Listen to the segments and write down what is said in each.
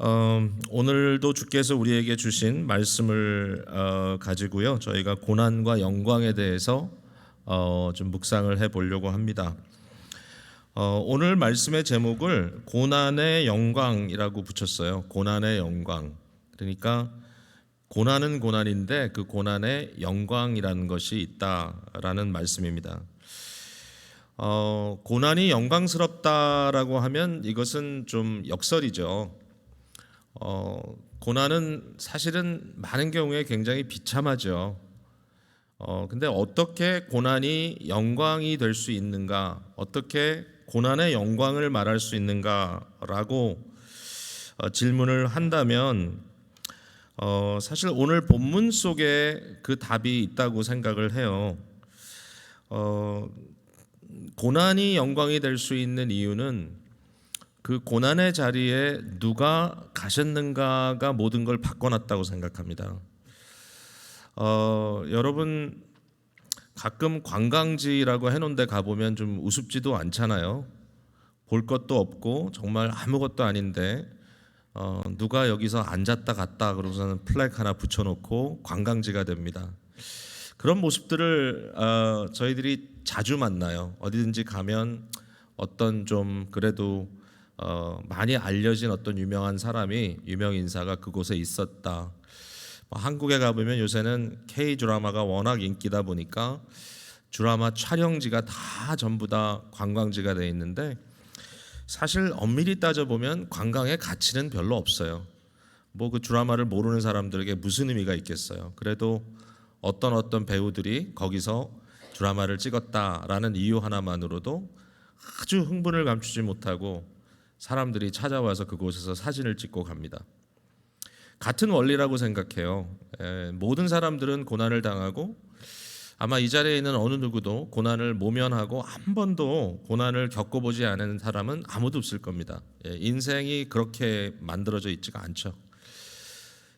오늘도 주께서 우리에게 주신 말씀을 가지고요. 저희가 고난과 영광에 대해서 좀 묵상을 해보려고 합니다. 오늘 말씀의 제목을 고난의 영광이라고 붙였어요. 고난의 영광. 그러니까 고난은 고난인데 그 고난의 영광이라는 것이 있다라는 말씀입니다. 고난이 영광스럽다라고 하면 이것은 좀 역설이죠. 고난은 사실은 많은 경우에 굉장히 비참하죠. 근데 어떻게 고난이 영광이 될 수 있는가, 어떻게 고난의 영광을 말할 수 있는가라고 질문을 한다면 사실 오늘 본문 속에 그 답이 있다고 생각을 해요. 고난이 영광이 될 수 있는 이유는 그 고난의 자리에 누가 가셨는가가 모든 걸 바꿔놨다고 생각합니다. 여러분 가끔 관광지라고 해놓은 데 가보면 좀 우습지도 않잖아요. 볼 것도 없고 정말 아무것도 아닌데 누가 여기서 앉았다 갔다 그러고서는 플래그 하나 붙여놓고 관광지가 됩니다. 그런 모습들을 저희들이 자주 만나요. 어디든지 가면 어떤 좀 그래도 많이 알려진 어떤 유명한 사람이, 유명 인사가 그곳에 있었다. 한국에 가보면 요새는 K 드라마가 워낙 인기다 보니까 드라마 촬영지가 다 전부 다 관광지가 돼 있는데 사실 엄밀히 따져보면 관광의 가치는 별로 없어요. 뭐 그 드라마를 모르는 사람들에게 무슨 의미가 있겠어요. 그래도 어떤 배우들이 거기서 드라마를 찍었다라는 이유 하나만으로도 아주 흥분을 감추지 못하고 사람들이 찾아와서 그곳에서 사진을 찍고 갑니다. 같은 원리라고 생각해요. 모든 사람들은 고난을 당하고 아마 이 자리에 있는 어느 누구도 고난을 모면하고 한 번도 고난을 겪어보지 않은 사람은 아무도 없을 겁니다. 인생이 그렇게 만들어져 있지가 않죠.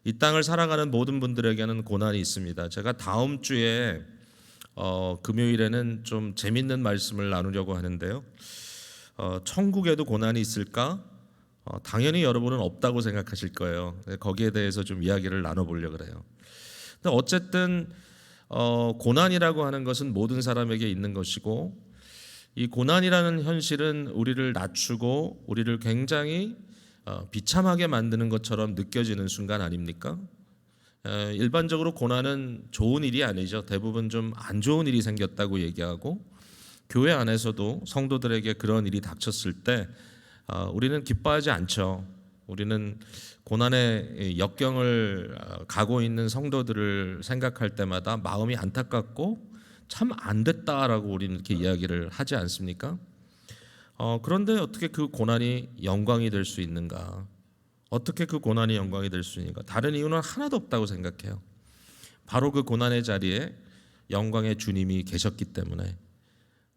이 땅을 살아가는 모든 분들에게는 고난이 있습니다. 제가 다음 주에 금요일에는 좀 재밌는 말씀을 나누려고 하는데요. 천국에도 고난이 있을까? 당연히 여러분은 없다고 생각하실 거예요. 거기에 대해서 좀 이야기를 나눠보려고 그래요. 근데 어쨌든 고난이라고 하는 것은 모든 사람에게 있는 것이고 이 고난이라는 현실은 우리를 낮추고 우리를 굉장히 비참하게 만드는 것처럼 느껴지는 순간 아닙니까? 일반적으로 고난은 좋은 일이 아니죠. 대부분 좀 안 좋은 일이 생겼다고 얘기하고 교회 안에서도 성도들에게 그런 일이 닥쳤을 때 우리는 기뻐하지 않죠. 우리는 고난의 역경을 가고 있는 성도들을 생각할 때마다 마음이 안타깝고 참 안 됐다라고 우리는 이렇게 이야기를 하지 않습니까? 그런데 어떻게 그 고난이 영광이 될 수 있는가? 어떻게 그 고난이 영광이 될 수 있는가? 다른 이유는 하나도 없다고 생각해요. 바로 그 고난의 자리에 영광의 주님이 계셨기 때문에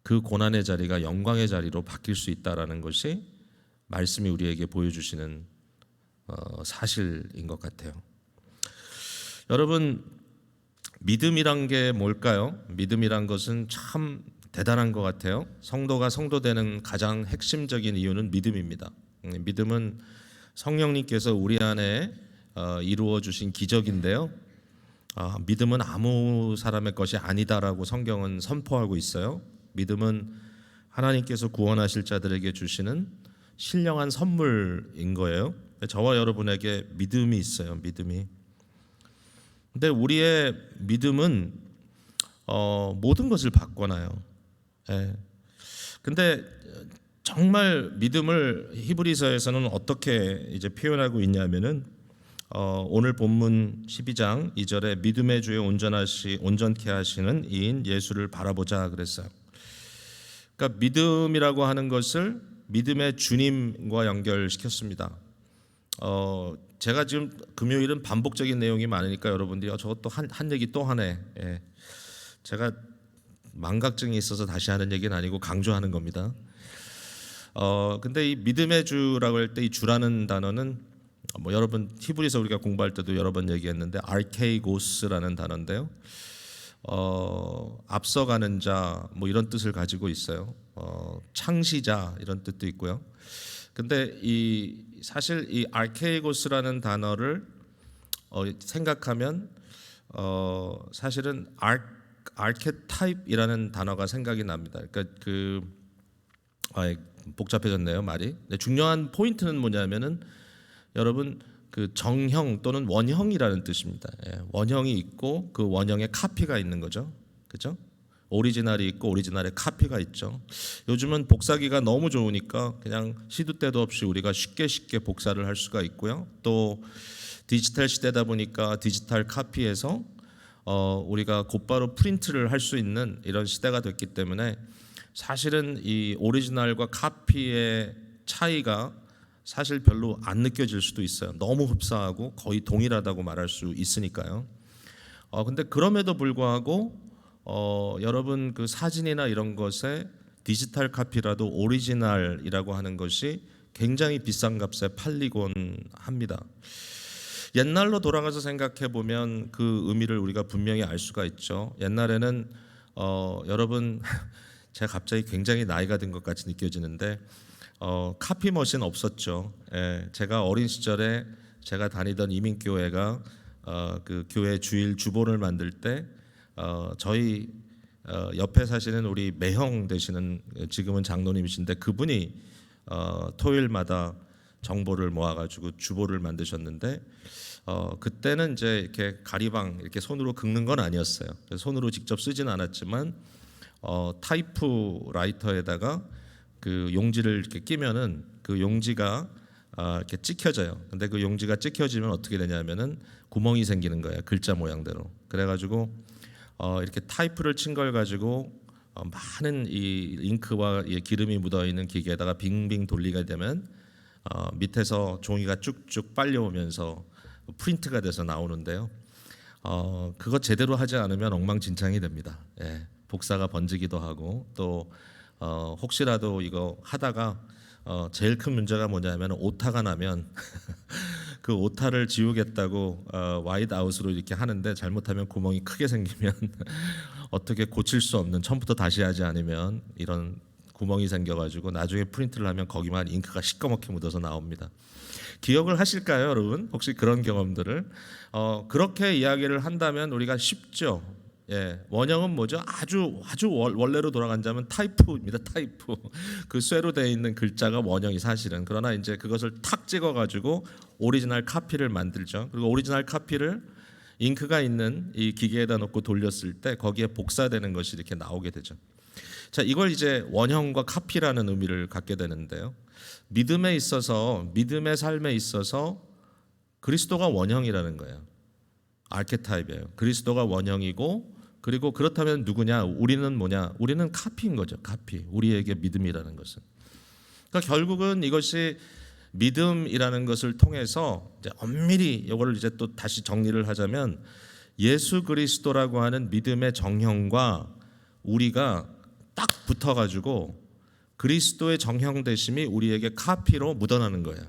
그 고난의 자리가 영광의 자리로 바뀔 수 있다라는 것이 말씀이 우리에게 보여주시는 사실인 것 같아요. 여러분, 믿음이란 게 뭘까요? 믿음이란 것은 참 대단한 것 같아요. 성도가 성도 되는 가장 핵심적인 이유는 믿음입니다. 믿음은 성령님께서 우리 안에 이루어 주신 기적인데요. 믿음은 아무 사람의 것이 아니다라고 성경은 선포하고 있어요. 믿음은 하나님께서 구원하실 자들에게 주시는 신령한 선물인 거예요. 저와 여러분에게 믿음이 있어요. 믿음이. 근데 우리의 믿음은 모든 것을 바꿔놔요. 근데 정말 믿음을 히브리서에서는 어떻게 이제 표현하고 있냐면은 오늘 본문 12장 2절에 믿음의 주에 온전케 하시는 이인 예수를 바라보자 그랬어요. 그러니까 믿음이라고 하는 것을 믿음의 주님과 연결시켰습니다. 제가 지금 금요일은 반복적인 내용이 많으니까 여러분들이 저것도 한 얘기 또 하네. 제가 망각증이 있어서 다시 하는 얘기는 아니고 강조하는 겁니다. 근데 이 믿음의 주라고 할 때 이 주라는 단어는 여러분 히브리서 우리가 공부할 때도 여러 번 얘기했는데 아르케이고스라는 단어인데요. 앞서가는 자 이런 뜻을 가지고 있어요. 창시자 이런 뜻도 있고요. 근데 사실 이 아케이고스라는 단어를 생각하면 사실은 아케타입이라는 단어가 생각이 납니다. 그러니까 복잡해졌네요 말이. 근데 중요한 포인트는 뭐냐면은 여러분 그 정형 또는 원형이라는 뜻입니다. 원형이 있고 그 원형의 카피가 있는 거죠. 그렇죠? 오리지널이 있고 오리지널의 카피가 있죠. 요즘은 복사기가 너무 좋으니까 그냥 시도 때도 없이 우리가 쉽게 복사를 할 수가 있고요. 또 디지털 시대다 보니까 디지털 카피에서 우리가 곧바로 프린트를 할 수 있는 이런 시대가 됐기 때문에 사실은 이 오리지널과 카피의 차이가 사실 별로 안 느껴질 수도 있어요. 너무 흡사하고 거의 동일하다고 말할 수 있으니까요. 근데 그럼에도 불구하고 여러분 그 사진이나 이런 것에 디지털 카피라도 오리지널이라고 하는 것이 굉장히 비싼 값에 팔리곤 합니다. 옛날로 돌아가서 생각해 보면 그 의미를 우리가 분명히 알 수가 있죠. 옛날에는 여러분 제가 갑자기 굉장히 나이가 든 것 같이 느껴지는데 카피 머신 없었죠. 제가 어린 시절에 제가 다니던 이민교회가 그 교회 주일 주보를 만들 때 저희 옆에 사시는 우리 매형 되시는 지금은 장로님이신데 그분이 토요일마다 정보를 모아가지고 주보를 만드셨는데 그때는 이제 이렇게 가리방 이렇게 손으로 긁는 건 아니었어요. 손으로 직접 쓰진 않았지만 타이프라이터에다가 그 용지를 이렇게 끼면은 그 용지가 이렇게 찍혀져요. 근데 그 용지가 찍혀지면 어떻게 되냐면은 구멍이 생기는 거예요. 글자 모양대로. 그래가지고 이렇게 타이프를 친 걸 가지고 많은 이 잉크와 기름이 묻어 있는 기계에다가 빙빙 돌리게 되면 밑에서 종이가 쭉쭉 빨려오면서 프린트가 돼서 나오는데요. 그거 제대로 하지 않으면 엉망진창이 됩니다. 복사가 번지기도 하고 또 혹시라도 이거 하다가 제일 큰 문제가 뭐냐면 오타가 나면 그 오타를 지우겠다고 와이드 아웃으로 이렇게 하는데 잘못하면 구멍이 크게 생기면 어떻게 고칠 수 없는 처음부터 다시 하지 않으면 이런 구멍이 생겨가지고 나중에 프린트를 하면 거기만 잉크가 시꺼멓게 묻어서 나옵니다. 기억을 하실까요, 여러분? 혹시 그런 경험들을 그렇게 이야기를 한다면 우리가 쉽죠. 원형은 뭐죠? 아주 원래로 돌아간다면 타이프입니다. 타이프. 그 쇠로 되어 있는 글자가 원형이 사실은. 그러나 이제 그것을 탁 찍어가지고 오리지널 카피를 만들죠. 그리고 오리지널 카피를 잉크가 있는 이 기계에다 놓고 돌렸을 때 거기에 복사되는 것이 이렇게 나오게 되죠. 자, 이걸 이제 원형과 카피라는 의미를 갖게 되는데요. 믿음에 있어서 믿음의 삶에 있어서 그리스도가 원형이라는 거예요. 아케타입이에요. 그리스도가 원형이고 그리고 그렇다면 누구냐? 우리는 뭐냐? 우리는 카피인 거죠. 카피. 우리에게 믿음이라는 것은. 그러니까 결국은 이것이 믿음이라는 것을 통해서 이제 엄밀히 이거를 이제 또 다시 정리를 하자면 예수 그리스도라고 하는 믿음의 정형과 우리가 딱 붙어가지고 그리스도의 정형 되심이 우리에게 카피로 묻어나는 거예요.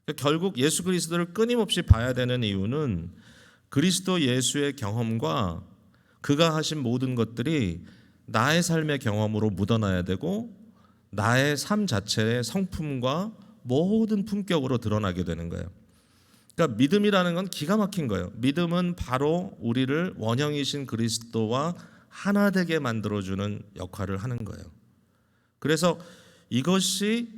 그러니까 결국 예수 그리스도를 끊임없이 봐야 되는 이유는 그리스도 예수의 경험과 그가 하신 모든 것들이 나의 삶의 경험으로 묻어나야 되고 나의 삶 자체의 성품과 모든 품격으로 드러나게 되는 거예요. 그러니까 믿음이라는 건 기가 막힌 거예요. 믿음은 바로 우리를 원형이신 그리스도와 하나 되게 만들어주는 역할을 하는 거예요. 그래서 이것이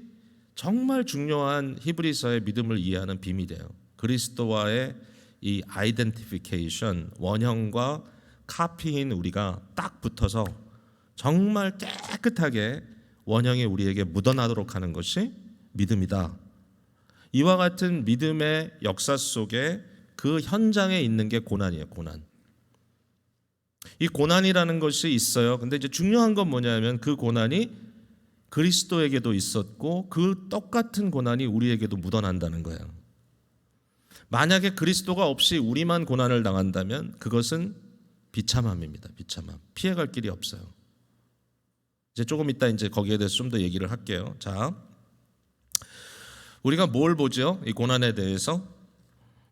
정말 중요한 히브리서의 믿음을 이해하는 비밀이에요. 그리스도와의 이 아이덴티피케이션, 원형과 카피인 우리가 딱 붙어서 정말 깨끗하게 원형이 우리에게 묻어나도록 하는 것이 믿음이다. 이와 같은 믿음의 역사 속에 그 현장에 있는 게 고난이에요. 고난. 이 고난이라는 것이 있어요. 근데 이제 중요한 건 뭐냐면 그 고난이 그리스도에게도 있었고 그 똑같은 고난이 우리에게도 묻어난다는 거예요. 만약에 그리스도가 없이 우리만 고난을 당한다면 그것은 비참함입니다. 비참함. 피해갈 길이 없어요. 이제 조금 이따 이제 거기에 대해서 좀 더 얘기를 할게요. 자, 우리가 뭘 보죠? 이 고난에 대해서,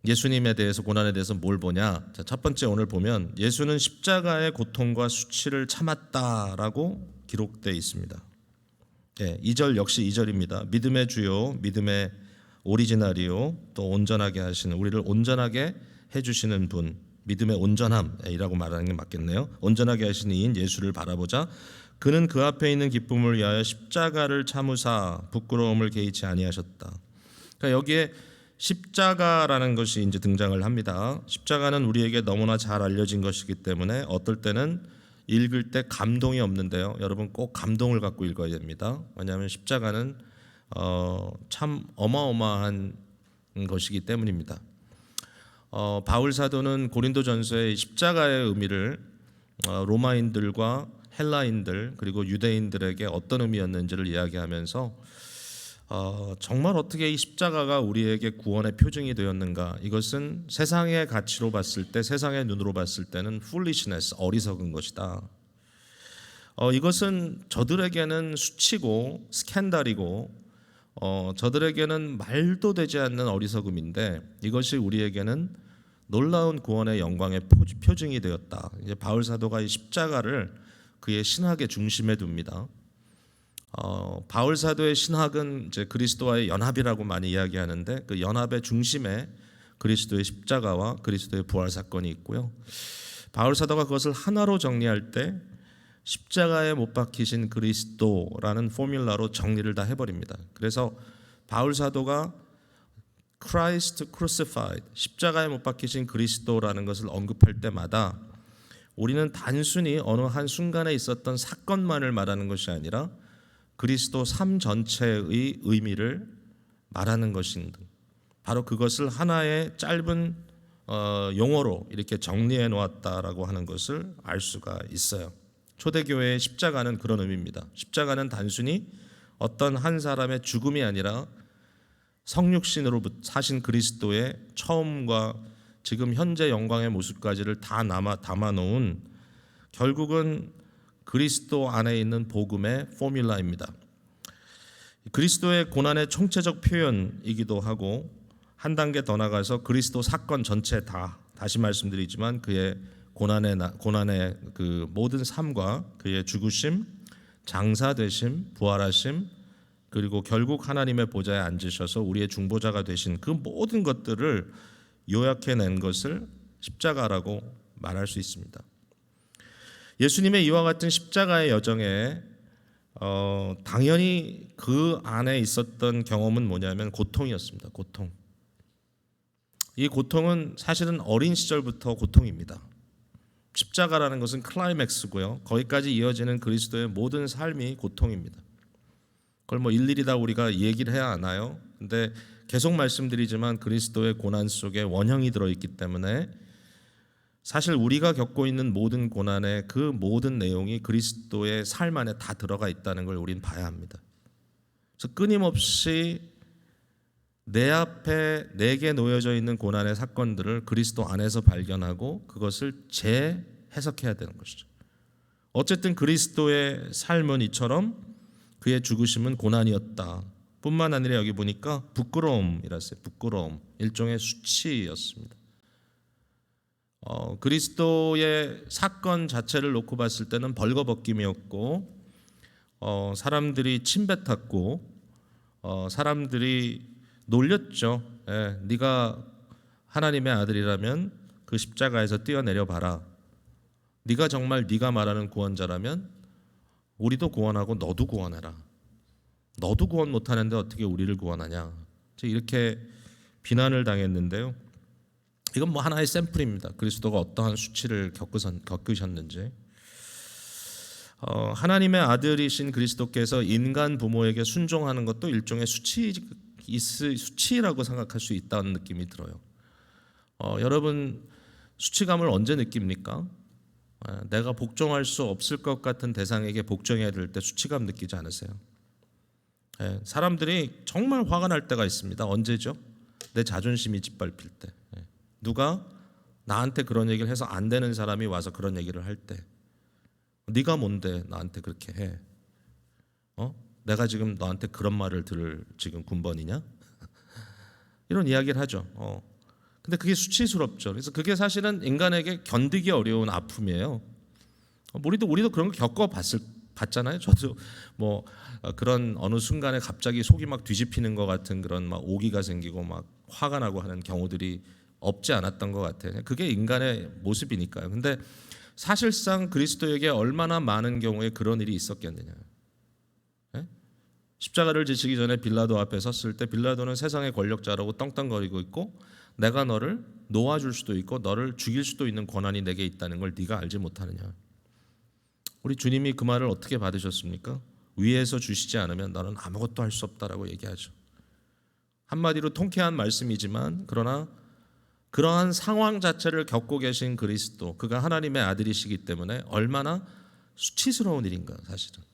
예수님에 대해서, 고난에 대해서 뭘 보냐? 자, 첫 번째 오늘 보면 예수는 십자가의 고통과 수치를 참았다라고 기록되어 있습니다. 2절 역시 2절입니다. 믿음의 주요, 믿음의 오리지널이요, 또 온전하게 하시는, 우리를 온전하게 해주시는 분, 믿음의 온전함이라고 말하는 게 맞겠네요. 온전하게 하시는 이인 예수를 바라보자. 그는 그 앞에 있는 기쁨을 위하여 십자가를 참으사 부끄러움을 개의치 아니하셨다. 그러니까 여기에 십자가라는 것이 이제 등장을 합니다. 십자가는 우리에게 너무나 잘 알려진 것이기 때문에 어떨 때는 읽을 때 감동이 없는데요. 여러분 꼭 감동을 갖고 읽어야 됩니다. 왜냐하면 십자가는 참 어마어마한 것이기 때문입니다. 바울 사도는 고린도전서의 십자가의 의미를 로마인들과 헬라인들 그리고 유대인들에게 어떤 의미였는지를 이야기하면서 정말 어떻게 이 십자가가 우리에게 구원의 표징이 되었는가. 이것은 세상의 가치로 봤을 때, 세상의 눈으로 봤을 때는 foolishness, 어리석은 것이다. 이것은 저들에게는 수치고 스캔들이고 저들에게는 말도 되지 않는 어리석음인데 이것이 우리에게는 놀라운 구원의 영광의 표징이 되었다. 이제 바울 사도가 이 십자가를 그의 신학의 중심에 둡니다. 바울 사도의 신학은 이제 그리스도와의 연합이라고 많이 이야기하는데 그 연합의 중심에 그리스도의 십자가와 그리스도의 부활 사건이 있고요. 바울 사도가 그것을 하나로 정리할 때 십자가에 못 박히신 그리스도라는 포뮬라로 정리를 다 해버립니다. 그래서 바울 사도가 Christ crucified, 십자가에 못 박히신 그리스도라는 것을 언급할 때마다 우리는 단순히 어느 한 순간에 있었던 사건만을 말하는 것이 아니라 그리스도 삶 전체의 의미를 말하는 것인데 바로 그것을 하나의 짧은 용어로 이렇게 정리해 놓았다라고 하는 것을 알 수가 있어요. 초대교회의 십자가는 그런 의미입니다. 십자가는 단순히 어떤 한 사람의 죽음이 아니라 성육신으로 사신 그리스도의 처음과 지금 현재 영광의 모습까지를 다 담아놓은 결국은 그리스도 안에 있는 복음의 포뮬라입니다. 그리스도의 고난의 총체적 표현이기도 하고 한 단계 더 나가서 그리스도 사건 전체 다시 말씀드리지만 그의 고난의 그 모든 삶과 그의 죽으심, 장사되심, 부활하심 그리고 결국 하나님의 보좌에 앉으셔서 우리의 중보자가 되신 그 모든 것들을 요약해낸 것을 십자가라고 말할 수 있습니다. 예수님의 이와 같은 십자가의 여정에 당연히 그 안에 있었던 경험은 뭐냐면 고통이었습니다. 고통. 이 고통은 사실은 어린 시절부터 고통입니다. 십자가라는 것은 클라이맥스고요. 거기까지 이어지는 그리스도의 모든 삶이 고통입니다. 그걸 뭐 일일이 다 우리가 얘기를 해야 하나요? 근데 계속 말씀드리지만 그리스도의 고난 속에 원형이 들어있기 때문에 사실 우리가 겪고 있는 모든 고난의 그 모든 내용이 그리스도의 삶 안에 다 들어가 있다는 걸 우리는 봐야 합니다. 그래서 끊임없이 내 앞에 내게 놓여져 있는 고난의 사건들을 그리스도 안에서 발견하고 그것을 재해석해야 되는 것이죠. 어쨌든 그리스도의 삶은 이처럼 그의 죽으심은 고난이었다. 뿐만 아니라 여기 보니까 부끄러움이라서요. 부끄러움, 일종의 수치였습니다. 그리스도의 사건 자체를 놓고 봤을 때는 벌거벗김이었고 사람들이 침뱉었고 사람들이 놀렸죠. 네가 하나님의 아들이라면 그 십자가에서 뛰어내려 봐라. 네가 정말 네가 말하는 구원자라면 우리도 구원하고 너도 구원해라. 너도 구원 못하는데 어떻게 우리를 구원하냐. 이렇게 비난을 당했는데요. 이건 뭐 하나의 샘플입니다. 그리스도가 어떠한 수치를 겪으셨는지. 하나님의 아들이신 그리스도께서 인간 부모에게 순종하는 것도 일종의 수치라고 생각할 수 있다는 느낌이 들어요. 여러분 수치감을 언제 느낍니까? 내가 복종할 수 없을 것 같은 대상에게 복종해야 될 때 수치감 느끼지 않으세요? 사람들이 정말 화가 날 때가 있습니다. 언제죠? 내 자존심이 짓밟힐 때. 누가 나한테 그런 얘기를 해서 안 되는 사람이 와서 그런 얘기를 할 때 네가 뭔데 나한테 그렇게 해? 내가 지금 너한테 그런 말을 들을 지금 군번이냐? 이런 이야기를 하죠. 근데 그게 수치스럽죠. 그래서 그게 사실은 인간에게 견디기 어려운 아픔이에요. 우리도 그런 거 겪어봤을 봤잖아요. 저도 뭐 그런 어느 순간에 갑자기 속이 막 뒤집히는 것 같은 그런 막 오기가 생기고 막 화가 나고 하는 경우들이 없지 않았던 것 같아요. 그게 인간의 모습이니까요. 근데 사실상 그리스도에게 얼마나 많은 경우에 그런 일이 있었겠느냐. 예? 십자가를 지시기 전에 빌라도 앞에 섰을 때 빌라도는 세상의 권력자라고 떵떵거리고 있고 내가 너를 놓아줄 수도 있고 너를 죽일 수도 있는 권한이 내게 있다는 걸 네가 알지 못하느냐. 우리 주님이 그 말을 어떻게 받으셨습니까? 위에서 주시지 않으면 너는 아무것도 할 수 없다라고 얘기하죠. 한마디로 통쾌한 말씀이지만 그러나 그러한 상황 자체를 겪고 계신 그리스도, 그가 하나님의 아들이시기 때문에 얼마나 수치스러운 일인가 사실은.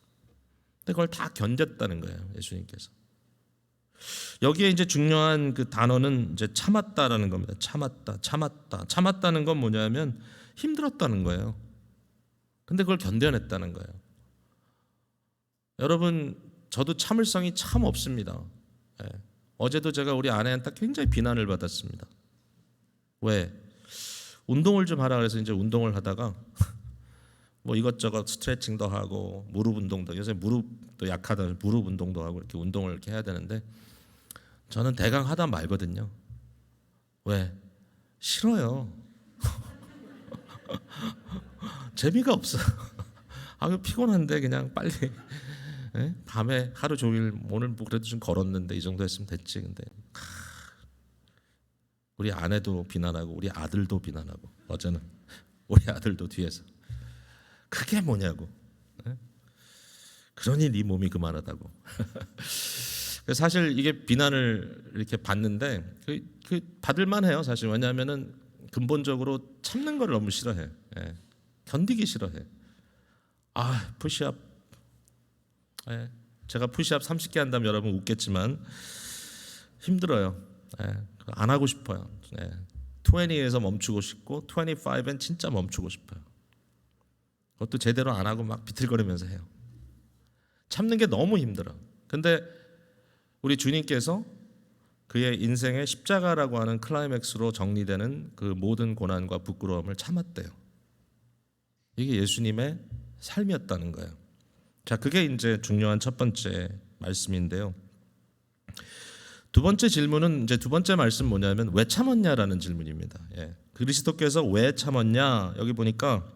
근데 그걸 다 견뎠다는 거예요, 예수님께서. 여기에 이제 중요한 그 단어는 이제 참았다라는 겁니다. 참았다. 참았다는 건 뭐냐면 힘들었다는 거예요. 근데 그걸 견뎌냈다는 거예요. 여러분, 저도 참을성이 참 없습니다. 예. 어제도 제가 우리 아내한테 굉장히 비난을 받았습니다. 왜? 운동을 좀 하라 그래서 이제 운동을 하다가 뭐 이것저것 스트레칭도 하고 무릎 운동도, 요새 무릎도 약하다 무릎 운동도 하고 이렇게 운동을 이렇게 해야 되는데 저는 대강 하다 말거든요. 왜? 싫어요. 재미가 없어. 아, 피곤한데 그냥 빨리 밤에 하루 종일 오늘 뭐 그래도 좀 걸었는데 이 정도 했으면 됐지. 근데 우리 아내도 비난하고 우리 아들도 비난하고 어제는 우리 아들도 뒤에서 그게 뭐냐고. 그러니 네 몸이 그만하다고. 사실 이게 비난을 이렇게 받는데 그 받을만 해요 사실. 왜냐하면은 근본적으로 참는 걸 너무 싫어해. 예. 견디기 싫어해. 아, 푸시업. 예. 제가 푸시업 30개 한다면 여러분 웃겠지만 힘들어요. 예. 안 하고 싶어요. 예. 20에서 멈추고 싶고 25엔 진짜 멈추고 싶어요. 그것도 제대로 안 하고 막 비틀거리면서 해요. 참는 게 너무 힘들어. 근데 우리 주님께서 그의 인생의 십자가라고 하는 클라이맥스로 정리되는 그 모든 고난과 부끄러움을 참았대요. 이게 예수님의 삶이었다는 거예요. 자, 그게 이제 중요한 첫 번째 말씀인데요. 두 번째 질문은 이제 두 번째 말씀 뭐냐면 왜 참았냐라는 질문입니다. 예. 그리스도께서 왜 참았냐? 여기 보니까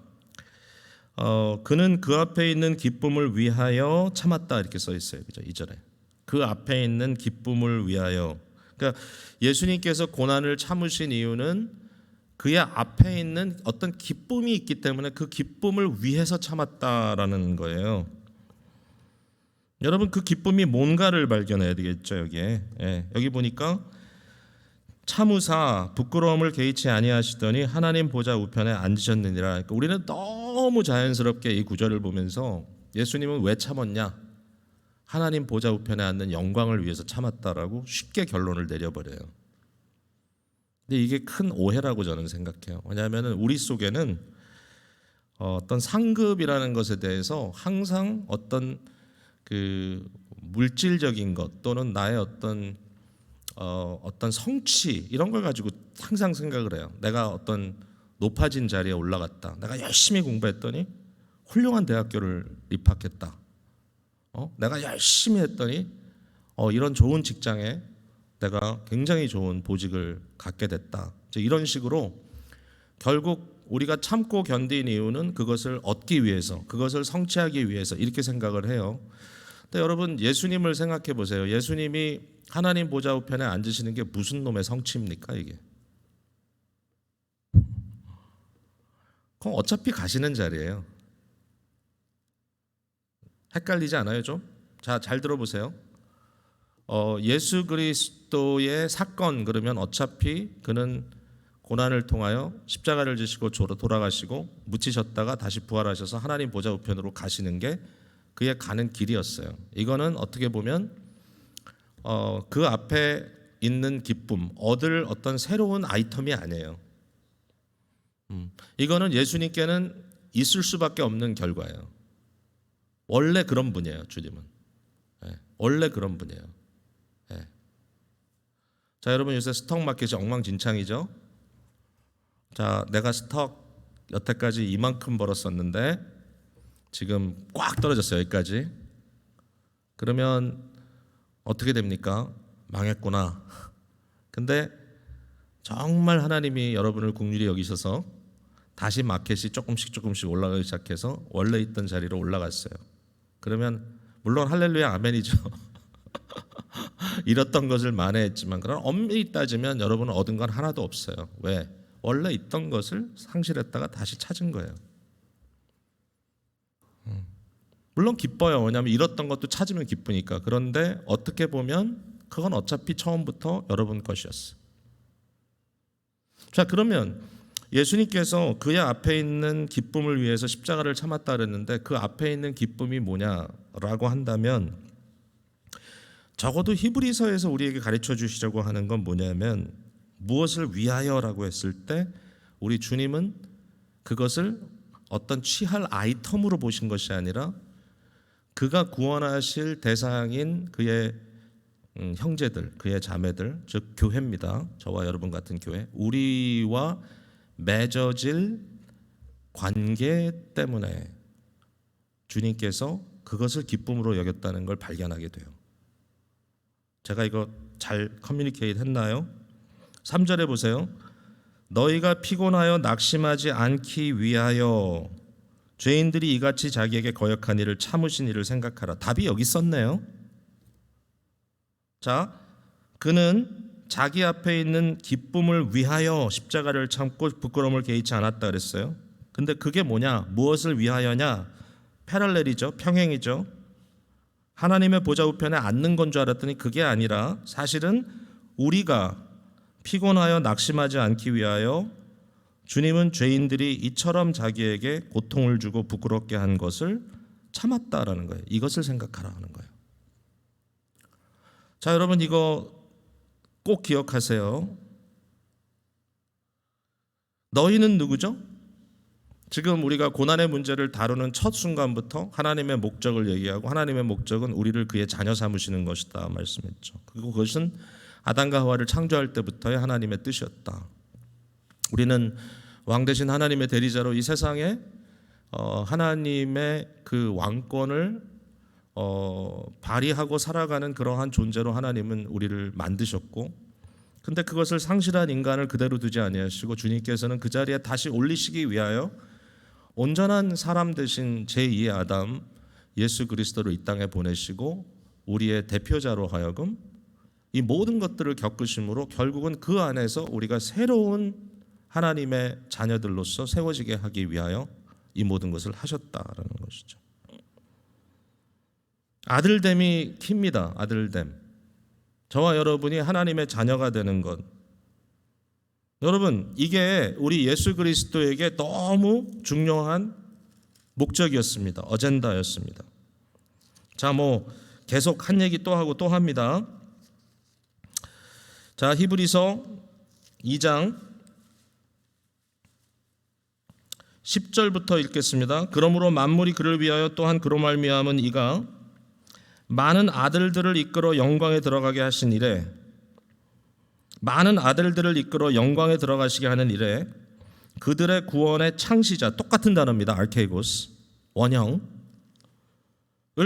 그는 그 앞에 있는 기쁨을 위하여 참았다 이렇게 써 있어요. 그죠? 2절에. 그 앞에 있는 기쁨을 위하여. 그러니까 예수님께서 고난을 참으신 이유는 그의 앞에 있는 어떤 기쁨이 있기 때문에 그 기쁨을 위해서 참았다라는 거예요. 여러분, 그 기쁨이 뭔가를 발견해야 되겠죠. 여기에. 예, 여기 보니까 참으사 부끄러움을 개의치 아니하시더니 하나님 보좌 우편에 앉으셨느니라. 그러니까 우리는 너무 자연스럽게 이 구절을 보면서 예수님은 왜 참았냐? 하나님 보좌 우편에 앉는 영광을 위해서 참았다라고 쉽게 결론을 내려버려요. 근데 이게 큰 오해라고 저는 생각해요. 왜냐하면 우리 속에는 어떤 상급이라는 것에 대해서 항상 어떤 그 물질적인 것 또는 나의 어떤 성취 이런 걸 가지고 항상 생각을 해요. 내가 어떤 높아진 자리에 올라갔다. 내가 열심히 공부했더니 훌륭한 대학교를 입학했다. 내가 열심히 했더니 이런 좋은 직장에 내가 굉장히 좋은 보직을 갖게 됐다. 이런 식으로 결국 우리가 참고 견딘 이유는 그것을 얻기 위해서, 그것을 성취하기 위해서 이렇게 생각을 해요. 근데 여러분, 예수님을 생각해 보세요. 예수님이 하나님 보좌 우편에 앉으시는 게 무슨 놈의 성취입니까 이게? 그럼 어차피 가시는 자리예요. 헷갈리지 않아요 좀? 자, 잘 들어보세요. 예수 그리스도의 사건 그러면 어차피 그는 고난을 통하여 십자가를 지시고 돌아가시고 묻히셨다가 다시 부활하셔서 하나님 보좌 우편으로 가시는 게 그의 가는 길이었어요. 이거는 어떻게 보면 그 앞에 있는 기쁨, 얻을 어떤 새로운 아이템이 아니에요. 이거는 예수님께는 있을 수밖에 없는 결과예요. 원래 그런 분이에요, 주님은. 네, 원래 그런 분이에요. 네. 자, 여러분 요새 스톡 마켓이 엉망진창이죠. 자, 내가 스톡 여태까지 이만큼 벌었었는데 지금 꽉 떨어졌어요. 여기까지. 그러면 어떻게 됩니까? 망했구나. 근데 정말 하나님이 여러분을 긍휼히 여기셔서 다시 마켓이 조금씩 올라가기 시작해서 원래 있던 자리로 올라갔어요. 그러면 물론 할렐루야 아멘이죠. 잃었던 것을 만회했지만 그런 엄밀히 따지면 여러분은 얻은 건 하나도 없어요. 왜? 원래 있던 것을 상실했다가 다시 찾은 거예요. 물론 기뻐요. 왜냐하면 잃었던 것도 찾으면 기쁘니까. 그런데 어떻게 보면 그건 어차피 처음부터 여러분 것이었어요. 자, 그러면 예수님께서 그의 앞에 있는 기쁨을 위해서 십자가를 참았다 그랬는데 그 앞에 있는 기쁨이 뭐냐라고 한다면 적어도 히브리서에서 우리에게 가르쳐 주시려고 하는 건 뭐냐면 무엇을 위하여라고 했을 때 우리 주님은 그것을 어떤 취할 아이템으로 보신 것이 아니라 그가 구원하실 대상인 그의 형제들, 그의 자매들, 즉 교회입니다. 저와 여러분 같은 교회, 우리와 맺어질 관계 때문에 주님께서 그것을 기쁨으로 여겼다는 걸 발견하게 돼요. 제가 이거 잘 커뮤니케이트 했나요? 3절에 보세요. 너희가 피곤하여 낙심하지 않기 위하여 죄인들이 이같이 자기에게 거역한 일을 참으신 일을 생각하라. 답이 여기 있었네요. 자, 그는 자기 앞에 있는 기쁨을 위하여 십자가를 참고 부끄러움을 개의치 않았다 그랬어요. 근데 그게 뭐냐? 무엇을 위하여냐? 패럴렐이죠. 평행이죠. 하나님의 보좌 우편에 앉는 건 줄 알았더니 그게 아니라 사실은 우리가 피곤하여 낙심하지 않기 위하여 주님은 죄인들이 이처럼 자기에게 고통을 주고 부끄럽게 한 것을 참았다라는 거예요. 이것을 생각하라 하는 거예요. 자, 여러분 이거 꼭 기억하세요. 너희는 누구죠? 지금 우리가 고난의 문제를 다루는 첫 순간부터 하나님의 목적을 얘기하고 하나님의 목적은 우리를 그의 자녀 삼으시는 것이다 말씀했죠. 그리고 그것은 아담과 하와를 창조할 때부터의 하나님의 뜻이었다. 우리는 왕 대신 하나님의 대리자로 이 세상에 하나님의 그 왕권을 발휘하고 살아가는 그러한 존재로 하나님은 우리를 만드셨고, 근데 그것을 상실한 인간을 그대로 두지 아니하시고 주님께서는 그 자리에 다시 올리시기 위하여 온전한 사람 되신 제2의 아담 예수 그리스도를 이 땅에 보내시고 우리의 대표자로 하여금 이 모든 것들을 겪으심으로 결국은 그 안에서 우리가 새로운 하나님의 자녀들로서 세워지게 하기 위하여 이 모든 것을 하셨다라는 것이죠. 아들됨이 킵니다. 아들됨. 저와 여러분이 하나님의 자녀가 되는 것. 여러분, 이게 우리 예수 그리스도에게 너무 중요한 목적이었습니다. 어젠다였습니다. 자, 계속 한 얘기 또 하고 또 합니다. 자, 히브리서 2장 10절부터 읽겠습니다. 그러므로 만물이 그를 위하여 또한 그로 말미암은 이가 많은 아들들을 이끌어 영광에 들어가게 하신 이래, 많은 아들들을 이끌어 영광에 들어가시게 하는 이래 그들의 구원의 창시자, 똑같은 단어입니다. 알케이고스, 원형을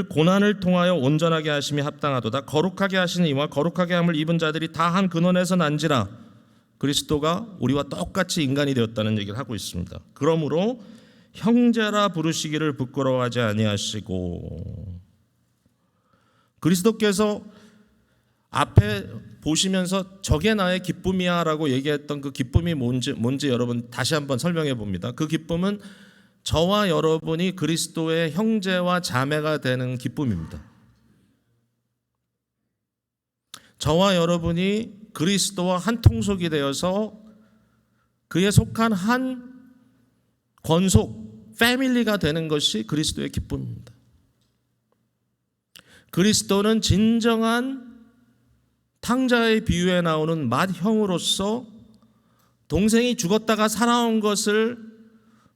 고난을 통하여 온전하게 하심이 합당하도다. 거룩하게 하시는 이와 거룩하게 함을 입은 자들이 다 한 근원에서 난지라. 그리스도가 우리와 똑같이 인간이 되었다는 얘기를 하고 있습니다. 그러므로 형제라 부르시기를 부끄러워하지 아니하시고, 그리스도께서 앞에 보시면서 저게 나의 기쁨이야 라고 얘기했던 그 기쁨이 뭔지 여러분 다시 한번 설명해 봅니다. 그 기쁨은 저와 여러분이 그리스도의 형제와 자매가 되는 기쁨입니다. 저와 여러분이 그리스도와 한 통속이 되어서 그에 속한 한 권속, 패밀리가 되는 것이 그리스도의 기쁨입니다. 그리스도는 진정한 탕자의 비유에 나오는 맏형으로서 동생이 죽었다가 살아온 것을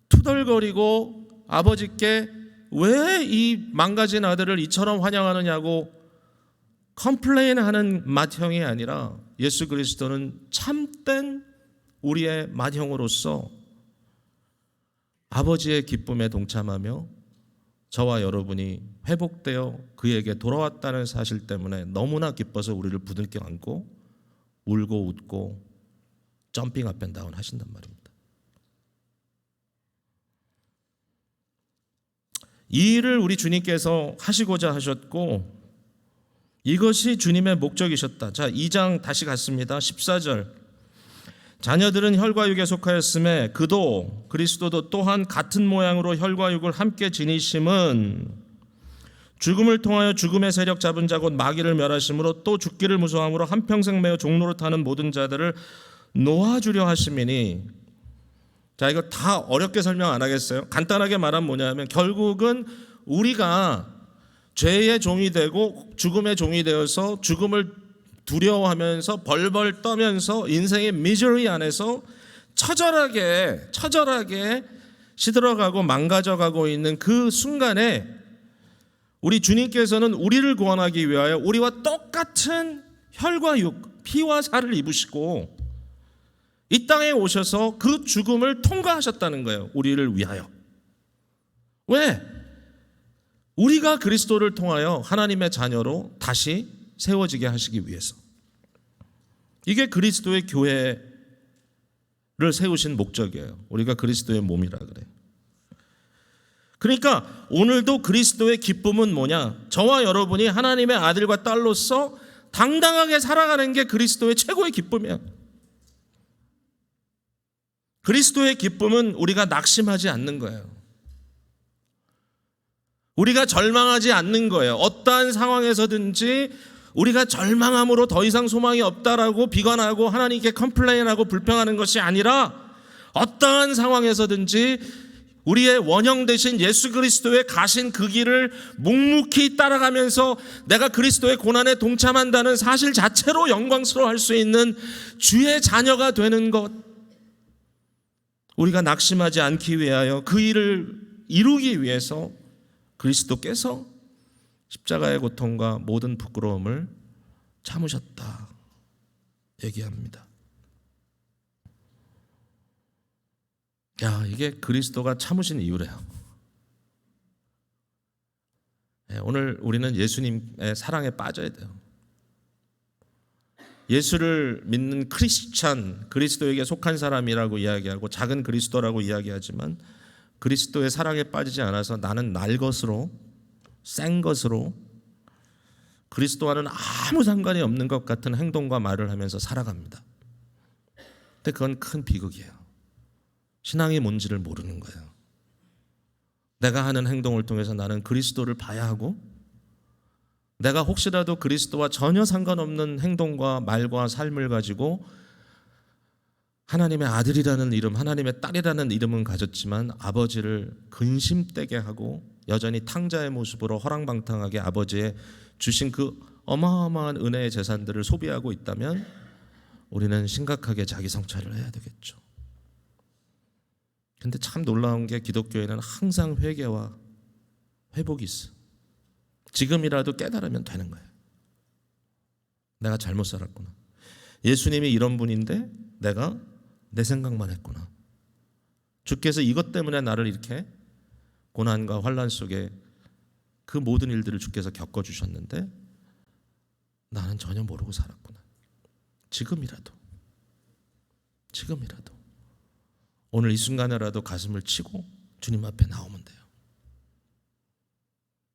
투덜거리고 아버지께 왜 이 망가진 아들을 이처럼 환영하느냐고 컴플레인하는 맏형이 아니라 예수 그리스도는 참된 우리의 맏형으로서 아버지의 기쁨에 동참하며 저와 여러분이 회복되어 그에게 돌아왔다는 사실 때문에 너무나 기뻐서 우리를 부둥켜 안고 울고 웃고 점핑 업 앤 다운 하신단 말입니다. 이 일을 우리 주님께서 하시고자 하셨고 이것이 주님의 목적이셨다. 자, 2장 다시 갔습니다. 14절. 자녀들은 혈과 육에 속하였음에 그도 그리스도도 또한 같은 모양으로 혈과 육을 함께 지니심은 죽음을 통하여 죽음의 세력 잡은 자 곧 마귀를 멸하심으로 또 죽기를 무서워함으로 한평생 매어 종로를 타는 모든 자들을 놓아주려 하심이니. 자, 이거 다 어렵게 설명 안 하겠어요? 간단하게 말하면 뭐냐면 결국은 우리가 죄의 종이 되고 죽음의 종이 되어서 죽음을 두려워하면서 벌벌 떠면서 인생의 미저리 안에서 처절하게 시들어가고 망가져가고 있는 그 순간에 우리 주님께서는 우리를 구원하기 위하여 우리와 똑같은 혈과 육, 피와 살을 입으시고 이 땅에 오셔서 그 죽음을 통과하셨다는 거예요. 우리를 위하여. 왜? 우리가 그리스도를 통하여 하나님의 자녀로 다시 세워지게 하시기 위해서. 이게 그리스도의 교회를 세우신 목적이에요. 우리가 그리스도의 몸이라 그래요. 그러니까 오늘도 그리스도의 기쁨은 뭐냐? 저와 여러분이 하나님의 아들과 딸로서 당당하게 살아가는 게 그리스도의 최고의 기쁨이에요. 그리스도의 기쁨은 우리가 낙심하지 않는 거예요. 우리가 절망하지 않는 거예요. 어떠한 상황에서든지 우리가 절망함으로 더 이상 소망이 없다라고 비관하고 하나님께 컴플레인하고 불평하는 것이 아니라 어떠한 상황에서든지 우리의 원형 되신 예수 그리스도의 가신 그 길을 묵묵히 따라가면서 내가 그리스도의 고난에 동참한다는 사실 자체로 영광스러워할 수 있는 주의 자녀가 되는 것, 우리가 낙심하지 않기 위하여 그 일을 이루기 위해서 그리스도께서 십자가의 고통과 모든 부끄러움을 참으셨다 얘기합니다. 야, 이게 그리스도가 참으신 이유래요. 오늘 우리는 예수님의 사랑에 빠져야 돼요. 예수를 믿는 크리스찬, 그리스도에게 속한 사람이라고 이야기하고 작은 그리스도라고 이야기하지만 그리스도의 사랑에 빠지지 않아서 나는 날 것으로, 센 것으로 그리스도와는 아무 상관이 없는 것 같은 행동과 말을 하면서 살아갑니다. 근데 그건 큰 비극이에요. 신앙이 뭔지를 모르는 거예요. 내가 하는 행동을 통해서 나는 그리스도를 봐야 하고 내가 혹시라도 그리스도와 전혀 상관없는 행동과 말과 삶을 가지고 하나님의 아들이라는 이름, 하나님의 딸이라는 이름은 가졌지만 아버지를 근심되게 하고 여전히 탕자의 모습으로 허랑방탕하게 아버지의 주신 그 어마어마한 은혜의 재산들을 소비하고 있다면 우리는 심각하게 자기 성찰을 해야 되겠죠. 근데 참 놀라운 게 기독교에는 항상 회개와 회복이 있어. 지금이라도 깨달으면 되는 거예요. 내가 잘못 살았구나. 예수님이 이런 분인데 내가 내 생각만 했구나. 주께서 이것 때문에 나를 이렇게 고난과 환난 속에 그 모든 일들을 주께서 겪어주셨는데 나는 전혀 모르고 살았구나. 지금이라도 오늘 이 순간에라도 가슴을 치고 주님 앞에 나오면 돼요.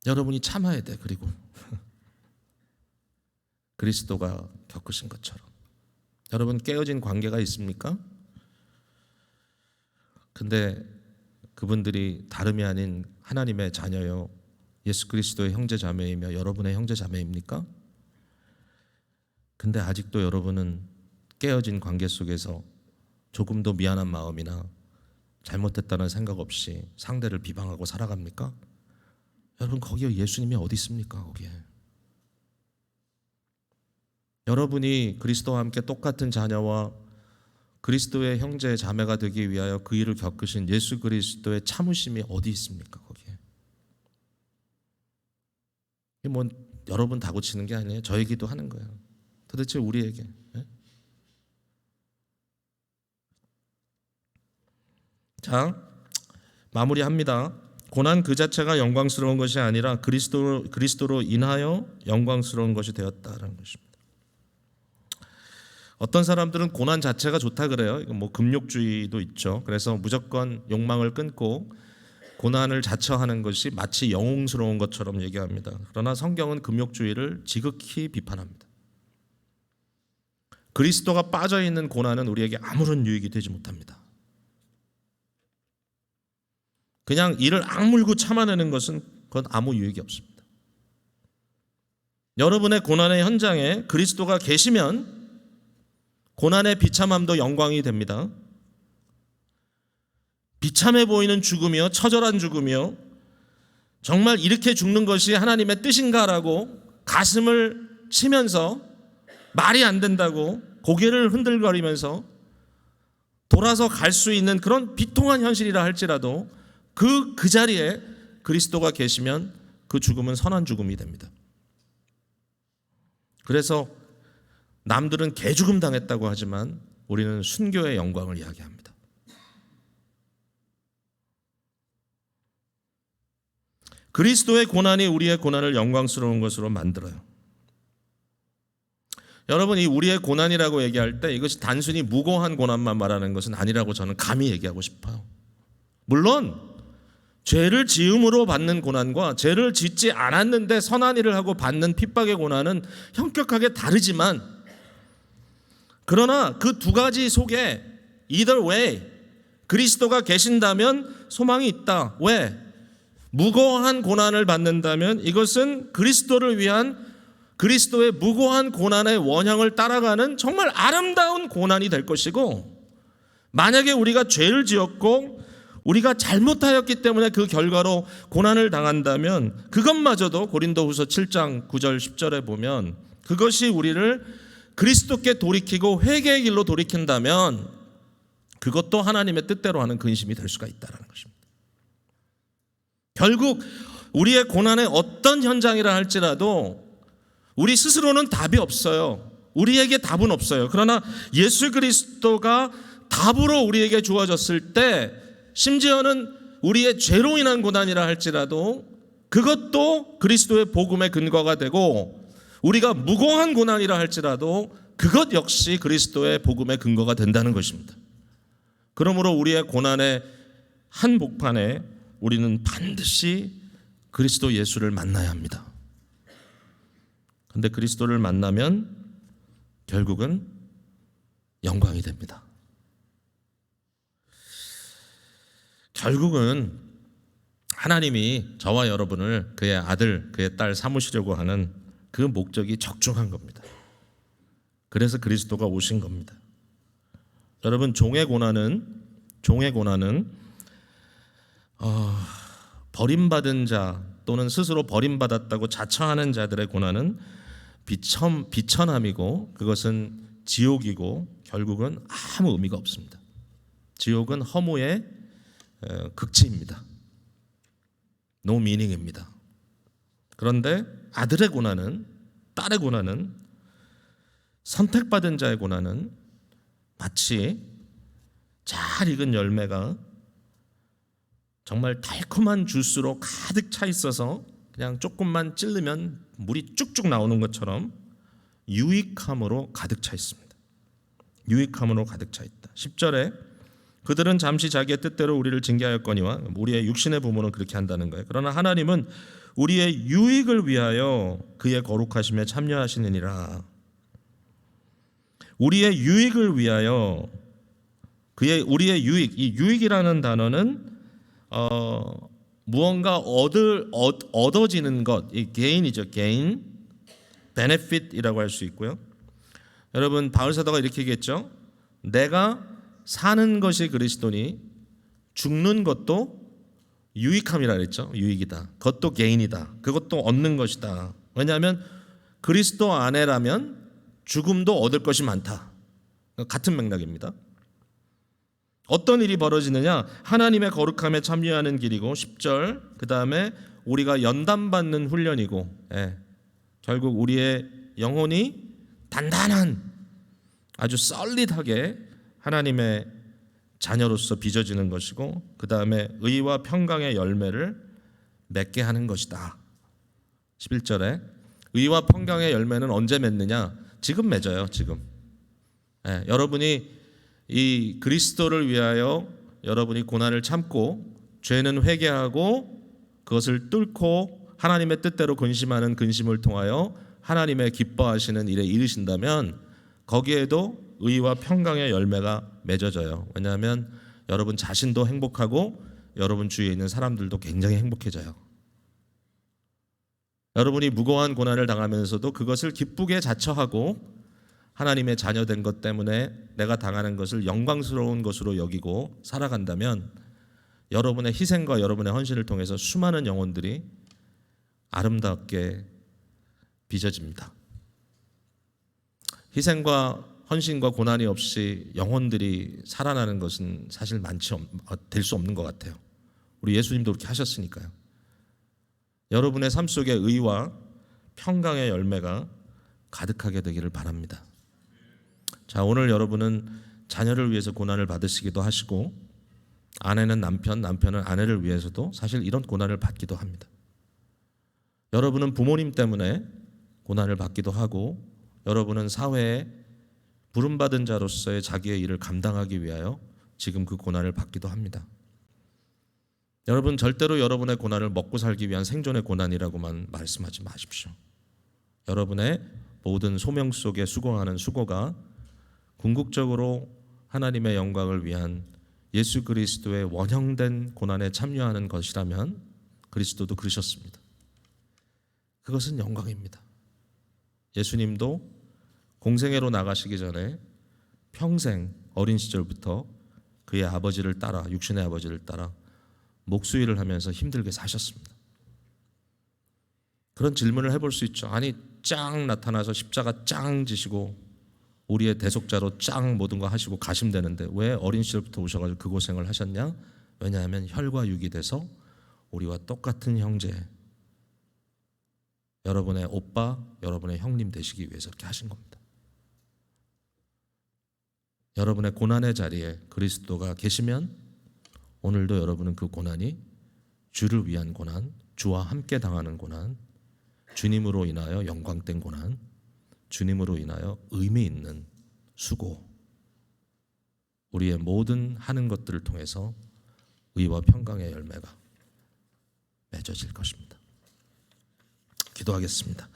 여러분이 참아야 돼. 그리고 그리스도가 겪으신 것처럼. 여러분 깨어진 관계가 있습니까? 근데 그분들이 다름이 아닌 하나님의 자녀요, 예수 그리스도의 형제 자매이며 여러분의 형제 자매입니까? 근데 아직도 여러분은 깨어진 관계 속에서 조금도 미안한 마음이나 잘못했다는 생각 없이 상대를 비방하고 살아갑니까? 여러분 거기에 예수님이 어디 있습니까? 거기에 여러분이 그리스도와 함께 똑같은 자녀와 그리스도의 형제 자매가 되기 위하여 그 일을 겪으신 예수 그리스도의 참으심이 어디 있습니까? 거기에 이게 뭐 여러분 다 고치는 게 아니에요. 저에게도 하는 거예요. 도대체 우리에게. 자, 마무리합니다. 고난 그 자체가 영광스러운 것이 아니라 그리스도로 인하여 영광스러운 것이 되었다라는 것입니다. 어떤 사람들은 고난 자체가 좋다 그래요. 이건 뭐 금욕주의도 있죠. 그래서 무조건 욕망을 끊고 고난을 자처하는 것이 마치 영웅스러운 것처럼 얘기합니다. 그러나 성경은 금욕주의를 지극히 비판합니다. 그리스도가 빠져 있는 고난은 우리에게 아무런 유익이 되지 못합니다. 그냥 이를 악물고 참아내는 것은 그건 아무 유익이 없습니다. 여러분의 고난의 현장에 그리스도가 계시면 고난의 비참함도 영광이 됩니다. 비참해 보이는 죽음이요, 처절한 죽음이요, 정말 이렇게 죽는 것이 하나님의 뜻인가라고 가슴을 치면서 말이 안 된다고 고개를 흔들거리면서 돌아서 갈 수 있는 그런 비통한 현실이라 할지라도 그 자리에 그리스도가 계시면 그 죽음은 선한 죽음이 됩니다. 그래서 남들은 개죽음 당했다고 하지만 우리는 순교의 영광을 이야기합니다. 그리스도의 고난이 우리의 고난을 영광스러운 것으로 만들어요. 여러분, 이 우리의 고난이라고 얘기할 때 이것이 단순히 무고한 고난만 말하는 것은 아니라고 저는 감히 얘기하고 싶어요. 물론 죄를 지음으로 받는 고난과 죄를 짓지 않았는데 선한 일을 하고 받는 핍박의 고난은 현격하게 다르지만, 그러나 그 두 가지 속에 either way 그리스도가 계신다면 소망이 있다. 왜? 무고한 고난을 받는다면 이것은 그리스도를 위한 그리스도의 무고한 고난의 원형을 따라가는 정말 아름다운 고난이 될 것이고, 만약에 우리가 죄를 지었고 우리가 잘못하였기 때문에 그 결과로 고난을 당한다면 그것마저도 고린도후서 7장 9절 10절에 보면 그것이 우리를 그리스도께 돌이키고 회개의 길로 돌이킨다면 그것도 하나님의 뜻대로 하는 근심이 될 수가 있다는 것입니다. 결국 우리의 고난의 어떤 현장이라 할지라도 우리 스스로는 답이 없어요. 우리에게 답은 없어요. 그러나 예수 그리스도가 답으로 우리에게 주어졌을 때, 심지어는 우리의 죄로 인한 고난이라 할지라도 그것도 그리스도의 복음의 근거가 되고, 우리가 무고한 고난이라 할지라도 그것 역시 그리스도의 복음의 근거가 된다는 것입니다. 그러므로 우리의 고난의 한복판에 우리는 반드시 그리스도 예수를 만나야 합니다. 그런데 그리스도를 만나면 결국은 영광이 됩니다. 결국은 하나님이 저와 여러분을 그의 아들, 그의 딸 삼으시려고 하는 그 목적이 적중한 겁니다. 그래서 그리스도가 오신 겁니다. 여러분, 종의 고난은 버림받은 자 또는 스스로 버림받았다고 자처하는 자들의 고난은 비천함이고 그것은 지옥이고 결국은 아무 의미가 없습니다. 지옥은 허무의 극치입니다. No meaning입니다. 그런데 아들의 고난은, 딸의 고난은, 선택받은 자의 고난은 마치 잘 익은 열매가 정말 달콤한 주스로 가득 차 있어서 그냥 조금만 찌르면 물이 쭉쭉 나오는 것처럼 유익함으로 가득 차 있습니다. 유익함으로 가득 차 있다. 10절에 그들은 잠시 자기의 뜻대로 우리를 징계하였거니와, 우리의 육신의 부모는 그렇게 한다는 거예요. 그러나 하나님은 우리의 유익을 위하여 그의 거룩하심에 참여하시느니라. 우리의 유익을 위하여 우리의 유익, 이 유익이라는 단어는 무언가 얻어지는 것, 이 gain이죠. gain, benefit이라고 할 수 있고요. 여러분, 바울 사도가 이렇게 얘기했죠. 내가 사는 것이 그리스도니 죽는 것도 유익함이라 그랬죠. 유익이다. 그것도 gain이다. 그것도 얻는 것이다. 왜냐하면 그리스도 안에라면 죽음도 얻을 것이 많다. 같은 맥락입니다. 어떤 일이 벌어지느냐? 하나님의 거룩함에 참여하는 길이고, 10절 그 다음에 우리가 연단받는 훈련이고, 결국 우리의 영혼이 단단한, 아주 썰릿하게 하나님의 자녀로서 빚어지는 것이고, 그 다음에 의와 평강의 열매를 맺게 하는 것이다. 11절에 의와 평강의 열매는 언제 맺느냐? 지금 맺어요. 지금. 여러분이 이 그리스도를 위하여 여러분이 고난을 참고 죄는 회개하고 그것을 뚫고 하나님의 뜻대로 근심하는 근심을 통하여 하나님의 기뻐하시는 일에 이르신다면 거기에도 의와 평강의 열매가 맺어져요. 왜냐하면 여러분 자신도 행복하고 여러분 주위에 있는 사람들도 굉장히 행복해져요. 여러분이 무거운 고난을 당하면서도 그것을 기쁘게 자처하고 하나님의 자녀된 것 때문에 내가 당하는 것을 영광스러운 것으로 여기고 살아간다면 여러분의 희생과 여러분의 헌신을 통해서 수많은 영혼들이 아름답게 빚어집니다. 희생과 헌신과 고난이 없이 영혼들이 살아나는 것은 사실 될 수 없는 것 같아요. 우리 예수님도 그렇게 하셨으니까요. 여러분의 삶 속에 의와 평강의 열매가 가득하게 되기를 바랍니다. 자, 오늘 여러분은 자녀를 위해서 고난을 받으시기도 하시고, 아내는 남편, 남편은 아내를 위해서도 사실 이런 고난을 받기도 합니다. 여러분은 부모님 때문에 고난을 받기도 하고, 여러분은 사회에 부름받은 자로서의 자기의 일을 감당하기 위하여 지금 그 고난을 받기도 합니다. 여러분 절대로 여러분의 고난을 먹고 살기 위한 생존의 고난이라고만 말씀하지 마십시오. 여러분의 모든 소명 속에 수고하는 수고가 궁극적으로 하나님의 영광을 위한 예수 그리스도의 원형된 고난에 참여하는 것이라면 그리스도도 그러셨습니다. 그것은 영광입니다. 예수님도 공생애로 나가시기 전에 평생 어린 시절부터 그의 아버지를 따라, 육신의 아버지를 따라 목수일을 하면서 힘들게 사셨습니다. 그런 질문을 해볼 수 있죠. 아니 짱 나타나서 십자가 짱 지시고 우리의 대속자로 짱 모든 거 하시고 가시면 되는데 왜 어린 시절부터 오셔가지고 그 고생을 하셨냐? 왜냐하면 혈과 육이 돼서 우리와 똑같은 형제, 여러분의 오빠, 여러분의 형님 되시기 위해서 이렇게 하신 겁니다. 여러분의 고난의 자리에 그리스도가 계시면 오늘도 여러분은 그 고난이 주를 위한 고난, 주와 함께 당하는 고난, 주님으로 인하여 영광된 고난, 주님으로 인하여 의미 있는 수고, 우리의 모든 하는 것들을 통해서 의와 평강의 열매가 맺어질 것입니다. 기도하겠습니다.